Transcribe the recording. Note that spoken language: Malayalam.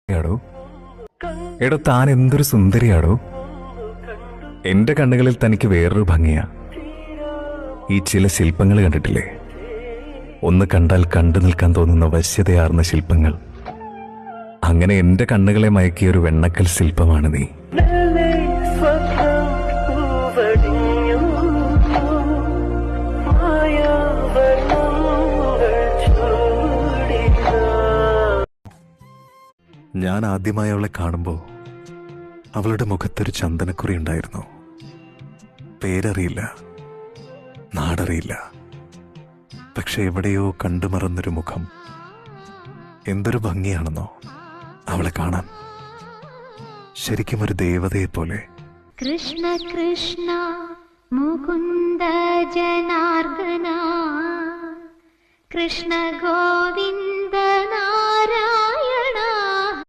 യാടോ എടോ, താൻ എന്തൊരു സുന്ദരിയാടോ. എന്റെ കണ്ണുകളിൽ തനിക്ക് വേറൊരു ഭംഗിയാ. ഈ ചില ശില്പങ്ങൾ കണ്ടിട്ടില്ലേ? ഒന്ന് കണ്ടാൽ കണ്ടു നിൽക്കാൻ തോന്നുന്ന വശ്യതയാർന്ന ശില്പങ്ങൾ. അങ്ങനെ എന്റെ കണ്ണുകളെ മയക്കിയ ഒരു വെണ്ണക്കൽ ശില്പമാണ് നീ. ഞാൻ ആദ്യമായി അവളെ കാണുമ്പോൾ അവളുടെ മുഖത്തൊരു ചന്ദനക്കുറി ഉണ്ടായിരുന്നു. പേരറിയില്ല, നാടറിയില്ല, പക്ഷെ എവിടെയോ കണ്ടുമറന്നൊരു മുഖം. എന്തൊരു ഭംഗിയാണെന്നോ അവളെ കാണാൻ, ശരിക്കും ഒരു ദേവതയെ പോലെ. കൃഷ്ണ കൃഷ്ണ മുകുന്ദ ജനാർദ്ദന, കൃഷ്ണ ഗോവിന്ദ നാരായണ.